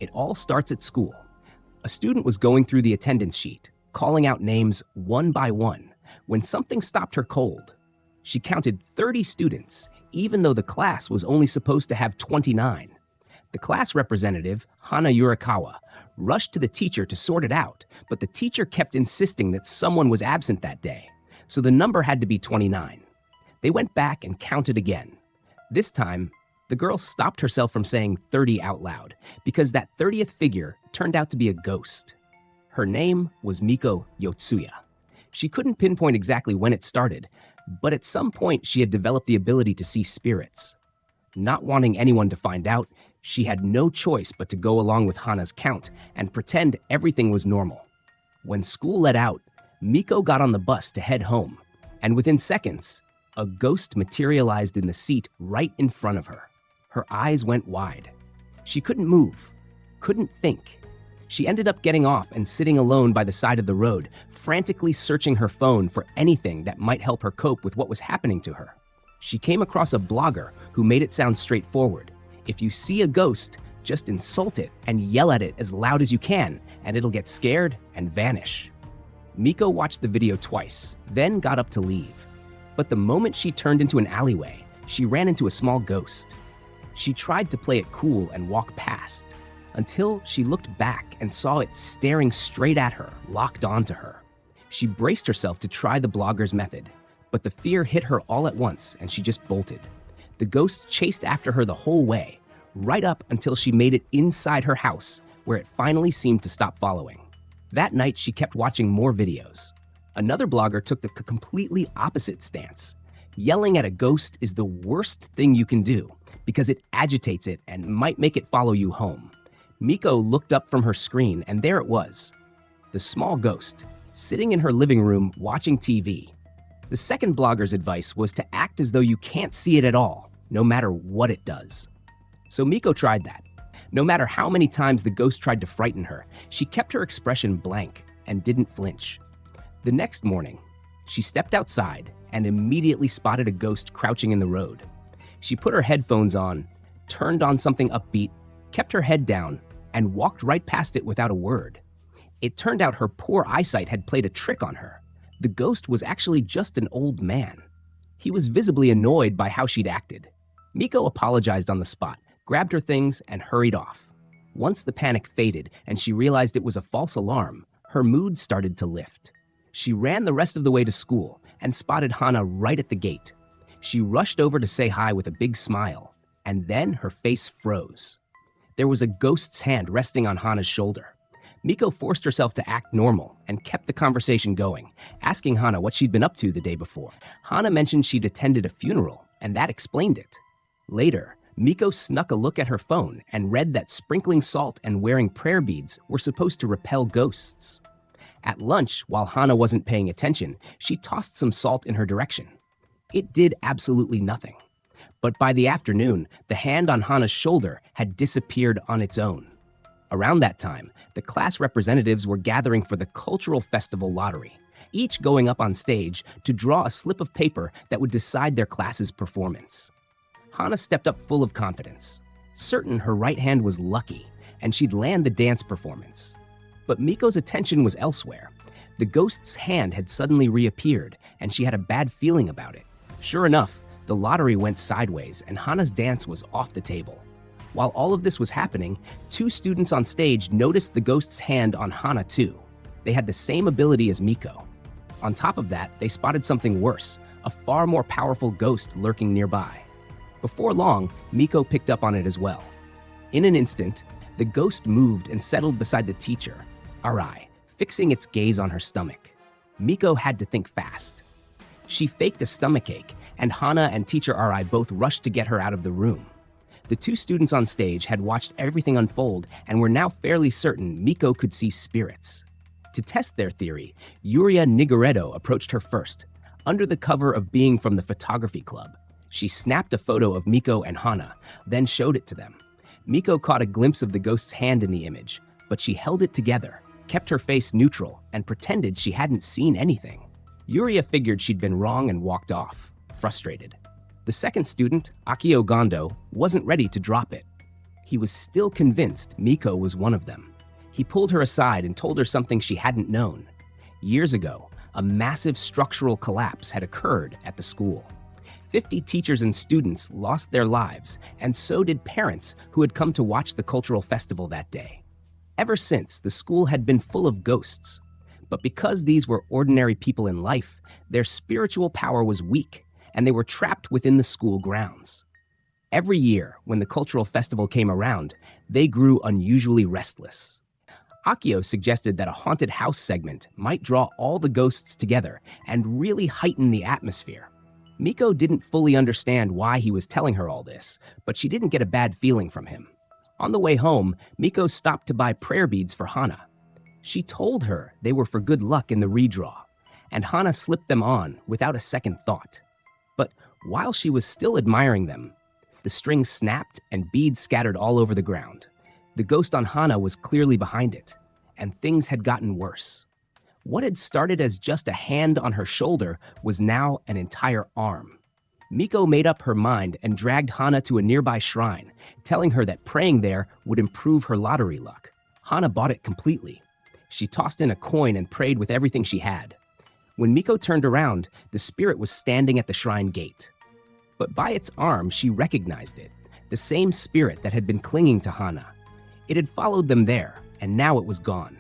It all starts at school. A student was going through the attendance sheet, calling out names one by one, when something stopped her cold. She counted 30 students, even though the class was only supposed to have 29. The class representative, Hana Yurikawa, rushed to the teacher to sort it out, but the teacher kept insisting that someone was absent that day, so the number had to be 29. They went back and counted again. This time, the girl stopped herself from saying 30 out loud because that 30th figure turned out to be a ghost. Her name was Miko Yotsuya. She couldn't pinpoint exactly when it started, but at some point she had developed the ability to see spirits. Not wanting anyone to find out, she had no choice but to go along with Hana's count and pretend everything was normal. When school let out, Miko got on the bus to head home, and within seconds, a ghost materialized in the seat right in front of her. Her eyes went wide. She couldn't move, couldn't think. She ended up getting off and sitting alone by the side of the road, frantically searching her phone for anything that might help her cope with what was happening to her. She came across a blogger who made it sound straightforward. If you see a ghost, just insult it and yell at it as loud as you can, and it'll get scared and vanish. Miko watched the video twice, then got up to leave. But the moment she turned into an alleyway, she ran into a small ghost. She tried to play it cool and walk past, until she looked back and saw it staring straight at her, locked onto her. She braced herself to try the blogger's method, but the fear hit her all at once and she just bolted. The ghost chased after her the whole way, right up until she made it inside her house, where it finally seemed to stop following. That night, she kept watching more videos. Another blogger took the completely opposite stance. Yelling at a ghost is the worst thing you can do because it agitates it and might make it follow you home. Miko looked up from her screen and there it was, the small ghost, sitting in her living room watching TV. The second blogger's advice was to act as though you can't see it at all, no matter what it does. So Miko tried that. No matter how many times the ghost tried to frighten her, she kept her expression blank and didn't flinch. The next morning, she stepped outside and immediately spotted a ghost crouching in the road. She put her headphones on, turned on something upbeat, kept her head down, and walked right past it without a word. It turned out her poor eyesight had played a trick on her. The ghost was actually just an old man. He was visibly annoyed by how she'd acted. Miko apologized on the spot, grabbed her things, and hurried off. Once the panic faded and she realized it was a false alarm, her mood started to lift. She ran the rest of the way to school and spotted Hana right at the gate. She rushed over to say hi with a big smile, and then her face froze. There was a ghost's hand resting on Hana's shoulder. Miko forced herself to act normal and kept the conversation going, asking Hana what she'd been up to the day before. Hana mentioned she'd attended a funeral, and that explained it. Later, Miko snuck a look at her phone and read that sprinkling salt and wearing prayer beads were supposed to repel ghosts. At lunch, while Hana wasn't paying attention, she tossed some salt in her direction. It did absolutely nothing. But by the afternoon, the hand on Hana's shoulder had disappeared on its own. Around that time, the class representatives were gathering for the Cultural Festival Lottery, each going up on stage to draw a slip of paper that would decide their class's performance. Hana stepped up full of confidence, certain her right hand was lucky and she'd land the dance performance. But Miko's attention was elsewhere. The ghost's hand had suddenly reappeared and she had a bad feeling about it. Sure enough, the lottery went sideways and Hana's dance was off the table. While all of this was happening, two students on stage noticed the ghost's hand on Hana too. They had the same ability as Miko. On top of that, they spotted something worse, a far more powerful ghost lurking nearby. Before long, Miko picked up on it as well. In an instant, the ghost moved and settled beside the teacher, Arai, fixing its gaze on her stomach. Miko had to think fast. She faked a stomachache, and Hana and teacher Arai both rushed to get her out of the room. The two students on stage had watched everything unfold and were now fairly certain Miko could see spirits. To test their theory, Yuria Nigoretto approached her first. Under the cover of being from the photography club, she snapped a photo of Miko and Hana, then showed it to them. Miko caught a glimpse of the ghost's hand in the image, but she held it together, kept her face neutral, and pretended she hadn't seen anything. Yuria figured she'd been wrong and walked off, frustrated. The second student, Akio Gondo, wasn't ready to drop it. He was still convinced Miko was one of them. He pulled her aside and told her something she hadn't known. Years ago, a massive structural collapse had occurred at the school. 50 teachers and students lost their lives, and so did parents who had come to watch the cultural festival that day. Ever since, the school had been full of ghosts. But because these were ordinary people in life, their spiritual power was weak, and they were trapped within the school grounds. Every year, when the cultural festival came around, they grew unusually restless. Akio suggested that a haunted house segment might draw all the ghosts together and really heighten the atmosphere. Miko didn't fully understand why he was telling her all this, but she didn't get a bad feeling from him. On the way home, Miko stopped to buy prayer beads for Hana. She told her they were for good luck in the redraw, and Hana slipped them on without a second thought. But while she was still admiring them, the string snapped and beads scattered all over the ground. The ghost on Hana was clearly behind it, and things had gotten worse. What had started as just a hand on her shoulder was now an entire arm. Miko made up her mind and dragged Hana to a nearby shrine, telling her that praying there would improve her lottery luck. Hana bought it completely. She tossed in a coin and prayed with everything she had. When Miko turned around, the spirit was standing at the shrine gate. But by its arm, she recognized it, the same spirit that had been clinging to Hana. It had followed them there, and now it was gone.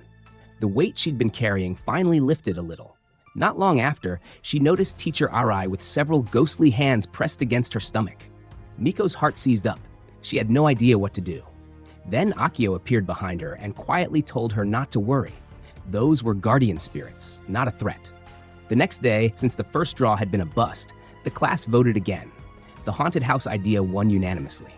The weight she'd been carrying finally lifted a little. Not long after, she noticed Teacher Arai with several ghostly hands pressed against her stomach. Miko's heart seized up. She had no idea what to do. Then Akio appeared behind her and quietly told her not to worry. Those were guardian spirits, not a threat. The next day, since the first draw had been a bust, the class voted again. The haunted house idea won unanimously.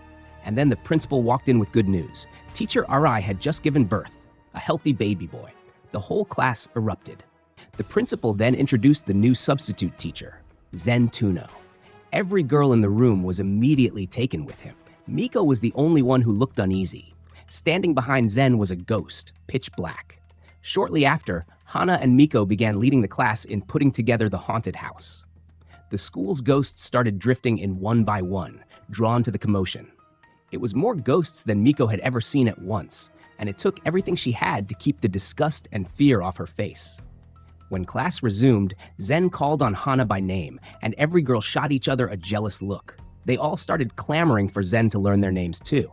And then the principal walked in with good news. Teacher Arai had just given birth, a healthy baby boy. The whole class erupted. The principal then introduced the new substitute teacher, Zen Tuno. Every girl in the room was immediately taken with him. Miko was the only one who looked uneasy. Standing behind Zen was a ghost, pitch black. Shortly after, Hana and Miko began leading the class in putting together the haunted house. The school's ghosts started drifting in one by one, drawn to the commotion. It was more ghosts than Miko had ever seen at once, and it took everything she had to keep the disgust and fear off her face. When class resumed, Zen called on Hana by name, and every girl shot each other a jealous look. They all started clamoring for Zen to learn their names too.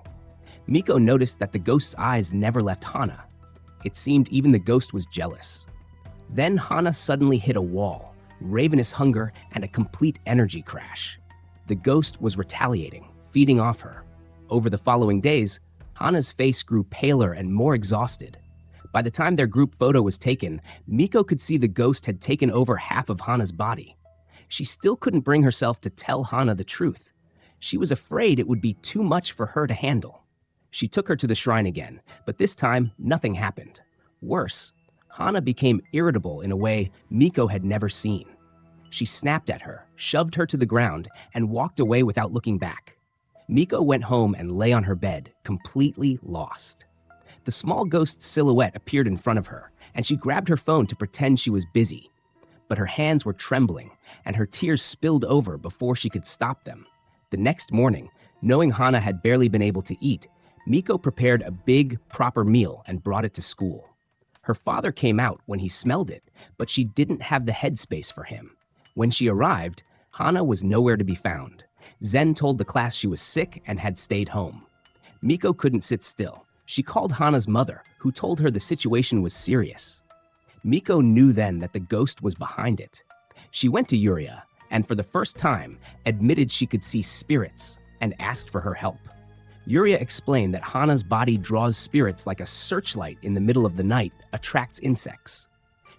Miko noticed that the ghost's eyes never left Hana. It seemed even the ghost was jealous. Then Hana suddenly hit a wall, ravenous hunger, and a complete energy crash. The ghost was retaliating, feeding off her. Over the following days, Hana's face grew paler and more exhausted. By the time their group photo was taken, Miko could see the ghost had taken over half of Hana's body. She still couldn't bring herself to tell Hana the truth. She was afraid it would be too much for her to handle. She took her to the shrine again, but this time nothing happened. Worse, Hana became irritable in a way Miko had never seen. She snapped at her, shoved her to the ground, and walked away without looking back. Miko went home and lay on her bed, completely lost. The small ghost's silhouette appeared in front of her, and she grabbed her phone to pretend she was busy. But her hands were trembling, and her tears spilled over before she could stop them. The next morning, knowing Hana had barely been able to eat, Miko prepared a big, proper meal and brought it to school. Her father came out when he smelled it, but she didn't have the headspace for him. When she arrived, Hana was nowhere to be found. Zen told the class she was sick and had stayed home. Miko couldn't sit still. She called Hana's mother, who told her the situation was serious. Miko knew then that the ghost was behind it. She went to Yuria, and for the first time, admitted she could see spirits and asked for her help. Yuria explained that Hana's body draws spirits like a searchlight in the middle of the night attracts insects.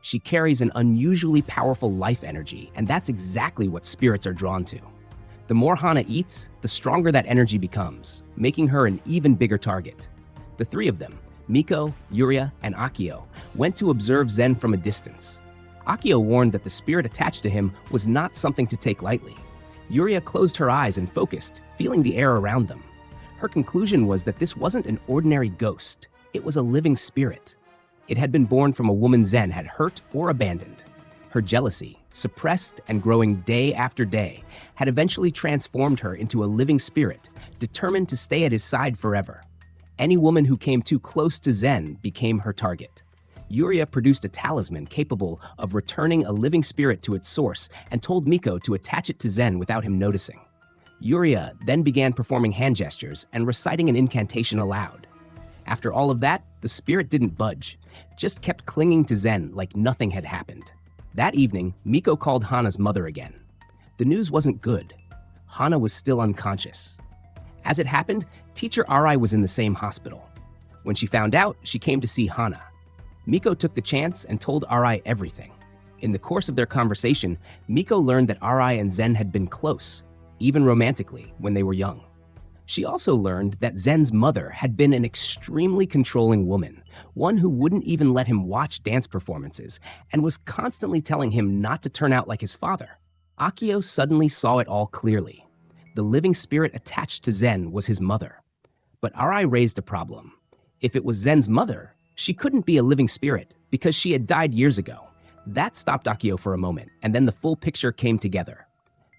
She carries an unusually powerful life energy, and that's exactly what spirits are drawn to. The more Hana eats, the stronger that energy becomes, making her an even bigger target. The three of them, Miko, Yuria, and Akio, went to observe Zen from a distance. Akio warned that the spirit attached to him was not something to take lightly. Yuria closed her eyes and focused, feeling the air around them. Her conclusion was that this wasn't an ordinary ghost, it was a living spirit. It had been born from a woman Zen had hurt or abandoned. Her jealousy, suppressed and growing day after day, had eventually transformed her into a living spirit, determined to stay at his side forever. Any woman who came too close to Zen became her target. Yuria produced a talisman capable of returning a living spirit to its source and told Miko to attach it to Zen without him noticing. Yuria then began performing hand gestures and reciting an incantation aloud. After all of that, the spirit didn't budge, just kept clinging to Zen like nothing had happened. That evening, Miko called Hana's mother again. The news wasn't good. Hana was still unconscious. As it happened, teacher Arai was in the same hospital. When she found out, she came to see Hana. Miko took the chance and told Arai everything. In the course of their conversation, Miko learned that Arai and Zen had been close, even romantically, when they were young. She also learned that Zen's mother had been an extremely controlling woman, one who wouldn't even let him watch dance performances and was constantly telling him not to turn out like his father. Akio suddenly saw it all clearly. The living spirit attached to Zen was his mother. But Arai raised a problem. If it was Zen's mother, she couldn't be a living spirit because she had died years ago. That stopped Akio for a moment, and then the full picture came together.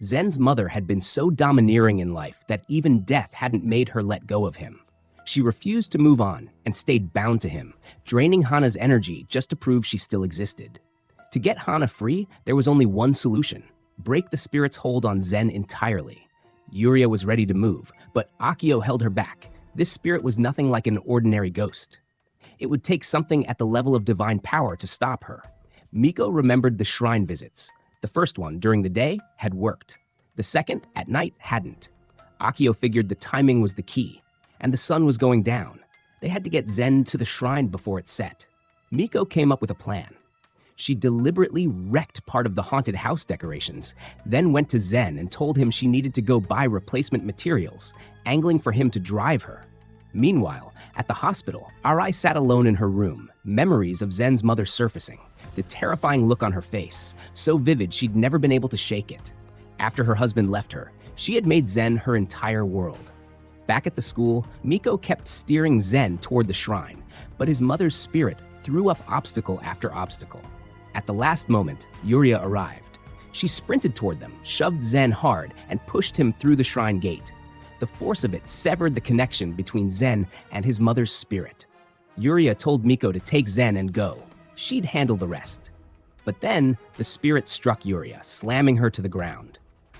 Zen's mother had been so domineering in life that even death hadn't made her let go of him. She refused to move on and stayed bound to him, draining Hana's energy just to prove she still existed. To get Hana free, there was only one solution: break the spirit's hold on Zen entirely. Yuria was ready to move, but Akio held her back. This spirit was nothing like an ordinary ghost. It would take something at the level of divine power to stop her. Miko remembered the shrine visits. The first one, during the day, had worked. The second, at night, hadn't. Akio figured the timing was the key, and the sun was going down. They had to get Zen to the shrine before it set. Miko came up with a plan. She deliberately wrecked part of the haunted house decorations, then went to Zen and told him she needed to go buy replacement materials, angling for him to drive her. Meanwhile, at the hospital, Arai sat alone in her room, memories of Zen's mother surfacing, the terrifying look on her face, so vivid she'd never been able to shake it. After her husband left her, she had made Zen her entire world. Back at the school, Miko kept steering Zen toward the shrine, but his mother's spirit threw up obstacle after obstacle. At the last moment, Yuria arrived. She sprinted toward them, shoved Zen hard, and pushed him through the shrine gate. The force of it severed the connection between Zen and his mother's spirit. Yuria told Miko to take Zen and go. She'd handle the rest. But then, the spirit struck Yuria, slamming her to the ground.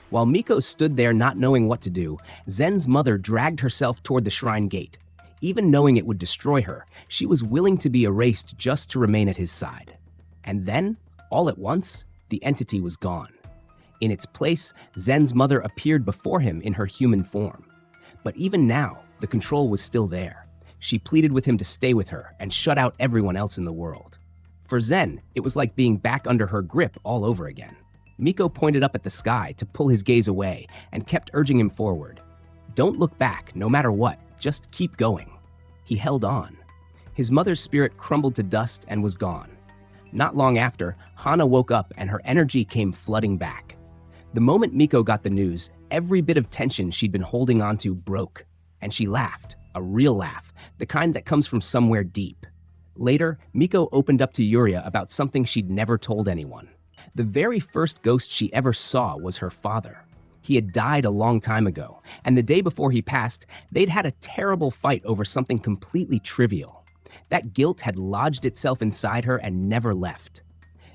While Miko stood there not knowing what to do, Zen's mother dragged herself toward the shrine gate. Even knowing it would destroy her, she was willing to be erased just to remain at his side. And then, all at once, the entity was gone. In its place, Zen's mother appeared before him in her human form. But even now, the control was still there. She pleaded with him to stay with her and shut out everyone else in the world. For Zen, it was like being back under her grip all over again. Miko pointed up at the sky to pull his gaze away and kept urging him forward. Don't look back, no matter what, just keep going. He held on. His mother's spirit crumbled to dust and was gone. Not long after, Hana woke up and her energy came flooding back. The moment Miko got the news, every bit of tension she'd been holding onto broke, and she laughed, a real laugh, the kind that comes from somewhere deep. Later, Miko opened up to Yuria about something she'd never told anyone. The very first ghost she ever saw was her father. He had died a long time ago, and the day before he passed, they'd had a terrible fight over something completely trivial. That guilt had lodged itself inside her and never left.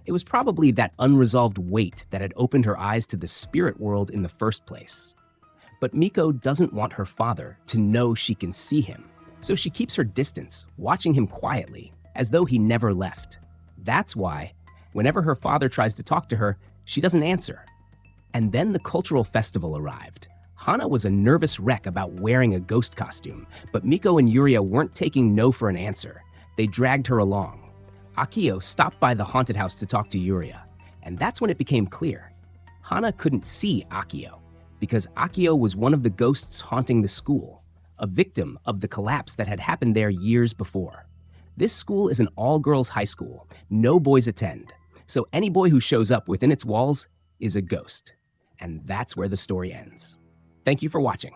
It was probably that unresolved weight that had opened her eyes to the spirit world in the first place. But Miko doesn't want her father to know she can see him, so she keeps her distance, watching him quietly, as though he never left. That's why, whenever her father tries to talk to her, she doesn't answer. And then the cultural festival arrived. Hana was a nervous wreck about wearing a ghost costume, but Miko and Yuria weren't taking no for an answer. They dragged her along. Akio stopped by the haunted house to talk to Yuria, and that's when it became clear. Hana couldn't see Akio, because Akio was one of the ghosts haunting the school, a victim of the collapse that had happened there years before. This school is an all-girls high school. No boys attend, so any boy who shows up within its walls is a ghost. And that's where the story ends. Thank you for watching.